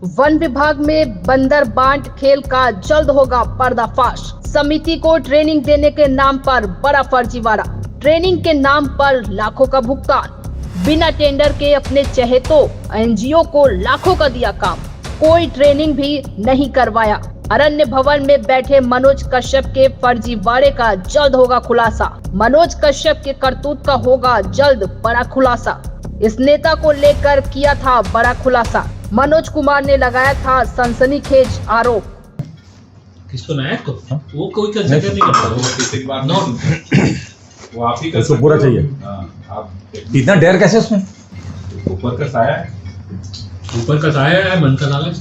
One विभाग में बंदर बांट खेल का जल्द होगा पर्दाफाश। समिति को ट्रेनिंग देने के नाम पर बड़ा फर्जीवाड़ा। ट्रेनिंग के नाम पर लाखों का भुगतान। बिना टेंडर के अपने चहेतों एनजीओ को लाखों का दिया काम। कोई ट्रेनिंग भी नहीं करवाया। अरण्य भवन में बैठे मनोज कश्यप के फर्जीवाड़े का जल्द होगा खुलासा। मनोज कश्यप के करतूत का होगा जल्द बड़ा खुलासा। इस नेता को लेकर किया था बड़ा खुलासा। मनोज कुमार ने लगाया था सनसनीखेज आरोप। किसको नायक को? वो कोई का जगह नहीं करता, वो किसी की बात नहीं, वो आप ही का उसको पूरा चाहिए। आप इतना डर कैसे उसमें? ऊपर का साया है, ऊपर का साया है, मन का लालच।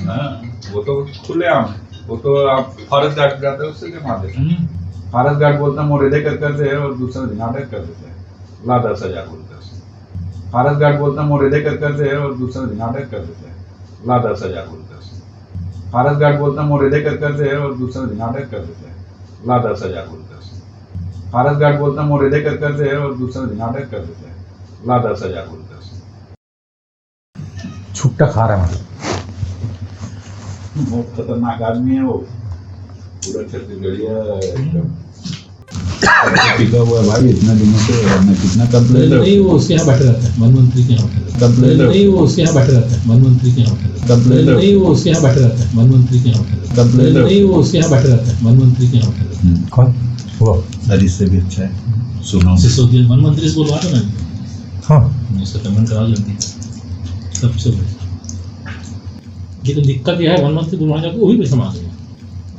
वो तो खुले आम है। वो तो आप फॉरेस्ट गार्ड जाते हैं उससे क्या मार देते हैं। फॉरेस्ट गार्ड बोलता है मोरेदे कर करते हैं और दूसरा नाटक कर देते हैं, ला 10,000 बोलते हैं उससे। फॉरेस्ट गार्ड बोलता है मोरेदे कर करते हैं और दूसरा नाटक कर देते हैं, ला 10,000 बोलते हैं उससे। फॉरेस्ट गार्ड बोलता है मोरेदे कर करते हैं और दूसरा नाटक कर देते हैं, ला 10,000 बोलते हैं उससे। फॉरेस्ट गार्ड बोलता है मोरेदे कर करते हैं और दूसरा नाटक कर देते हैं, ला 10,000 बोलते हैं उससे। छुट्टा खा रहा है बहुत खतरनाक आदमी है वो, पूरा छत्तीसगढ़िया पिका हुआ भाई। इतना दिनों से हमने कितना कंप्लेंट नहीं, वो उसके यहाँ बैठे रहता है, वन मंत्री के यहाँ बैठे रहता है। कंप्लेंट नहीं, वो उसके यहाँ बैठे रहता है, वन मंत्री के यहाँ बैठे रहता है। कंप्लेंट नहीं, वो उसके यहाँ बैठे रहता है, वन मंत्री के यहाँ बैठे रहता है। कंप्लेंट नहीं, वो उसके यहाँ बैठे रहता है, वन मंत्री के यहाँ बैठे रहता है। कौन वो? सर इससे भी अच्छा है सुनो। सिसोदिया वन मंत्री से बोलवा दो ना, हाँ उसका पेमेंट करा जल्दी सबसे बड़ी। ये तो दिक्कत यह है, वन मंत्री दुर्भाग्य जाकर वही पैसा मांगेंगे।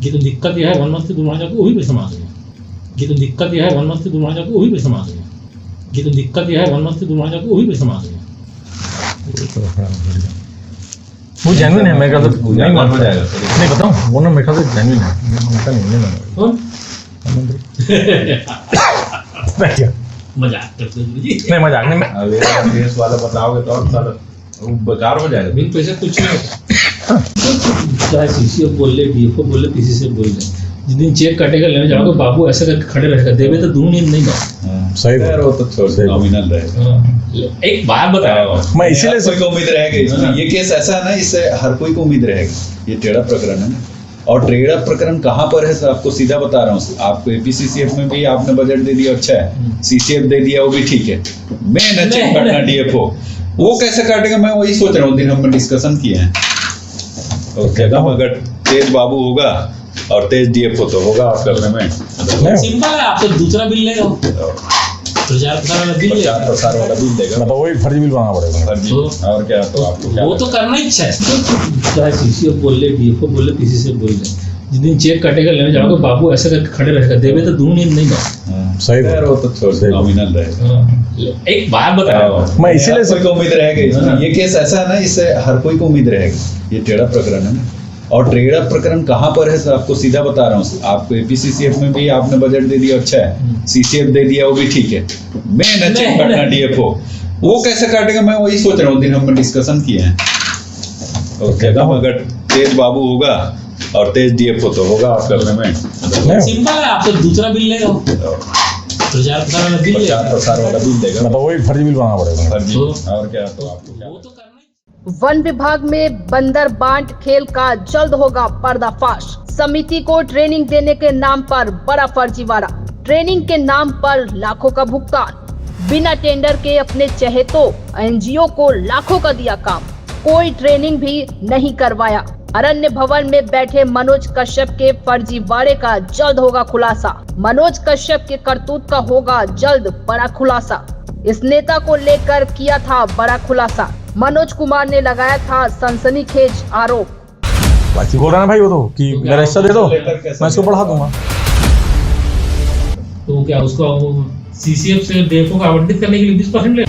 ये तो दिक्कत यह है, वन मंत्री दुर्भाग्य जाकर वही पैसा मांगेंगे। ये तो दिक्कत यह है, वन मंत्री दुर्भाग्य जाकर वही पैसा मांगेंगे। ये तो दिक्कत यह है, वन मंत्री दुर्भाग्य जाकर वही पैसा मांगेंगे। वो जेन्युइन है मेरे ख्याल से। नहीं हो जाएगा नहीं बताऊं, वो ना मेरे ख्याल से जेन्युइन है। उनका नहीं है कौन? क्या मजाक करते हो जी। नहीं मजाक नहीं। मैं अब ये केस वाला बताओगे तो और सारा वो बेकार हो जाएगा। बिन पैसे कुछ नहीं होता। चाहे सीसीएफ बोल ले, डीएफओ बोल ले, पीसीसीएफ बोल ले, जिस दिन चेक कटेगा लेने जाओगे बाबू ऐसे करके खड़े रहेगा, देवे तो दूर नींद नहीं बा। सही यार वो तो छोड़ नॉमिनल रहेगा। एक बात बताया, मैं इसीलिए कोई को उम्मीद रहेगी इसमें। ये केस ऐसा है ना, इससे हर कोई को उम्मीद रहेगी। ये टेढ़ा प्रकरण है ना, और टेढ़ा प्रकरण कहाँ पर है सर आपको सीधा बता रहा हूँ। आपको एपीसीसीएफ में भी आपने बजट दे दिया, अच्छा है। सीसीएफ दे दिया, वो भी ठीक है। मैं न चेक करना डीएफओ, वो कैसे काटेगा? मैं वही सोच रहा हूँ, दिन हमने डिस्कशन किए हैं। और जगह अगर तेज बाबू होगा और तेज डीएफओ तो होगा आप करने में। सिंपल है, आप तो दूसरा बिल लेगा, प्रचार प्रसार वाला बिल लेगा, प्रसार वाला बिल देगा, मतलब वही फर्जी बिल बनाना पड़ेगा। फर्जी। और क्या तो आपको क्या वो तो करना ही अच्छा है। चाहे सीसीएफ बोल ले, डीएफओ बोल ले, पीसीसीएफ बोल ले, जिस दिन चेक कटेगा लेने जाओगे बाबू ऐसे करके खड़े रहेगा, देवे तो दूर नींद नहीं बा। सही यार वो तो छोड़ नॉमिनल रहेगा। एक बात बताया, मैं इसीलिए कोई को उम्मीद रहेगी इसमें। ये केस ऐसा है ना, इससे हर कोई को उम्मीद रहेगी। ये टेढ़ा प्रकरण है ना, और टेढ़ा प्रकरण कहाँ पर है सर आपको सीधा बता रहा हूँ। आपको एपीसीसीएफ में भी आपने बजट दे दिया, अच्छा है। सीसीएफ दे दिया, वो भी ठीक है। मैं न चेक करना डीएफओ, वो कैसे काटेगा? मैं वही सोच रहा हूँ, दिन हमने डिस्कशन किए हैं। और जगह अगर तेज बाबू होगा और तेज डीएफओ तो होगा आप करने में। सिंपल है, आप तो दूसरा बिल लेगा, प्रचार प्रसार वाला बिल लेगा, प्रसार वाला बिल देगा, मतलब वही फर्जी बिल बनाना पड़ेगा। फर्जी। और क्या तो आपको क्या? वो तो करना ही। वन विभाग में बंदर बांट खेल का जल्द होगा पर्दाफाश। समिति को ट्रेनिंग देने के नाम पर बड़ा फर्जीवाड़ा। ट्रेनिंग के नाम पर लाखों का भुगतान। बिना टेंडर के अपने चहेतों एनजीओ को लाखों का दिया काम। कोई ट्रेनिंग भी नहीं करवाया। अरण्य भवन में बैठे मनोज कश्यप के फर्जीवाड़े का जल्द होगा खुलासा। मनोज कश्यप के करतूत का होगा जल्द बड़ा खुलासा। इस नेता को लेकर किया था बड़ा खुलासा। मनोज कुमार ने लगाया था सनसनीखेज आरोप। बाकी बोल रहा ना भाई वो तो कि मेरा हिस्सा दे दो, मैं इसको बढ़ा दूंगा। तो क्या उसको सीसीएफ से डीएफओ को आवंटित करने के लिए 20% ले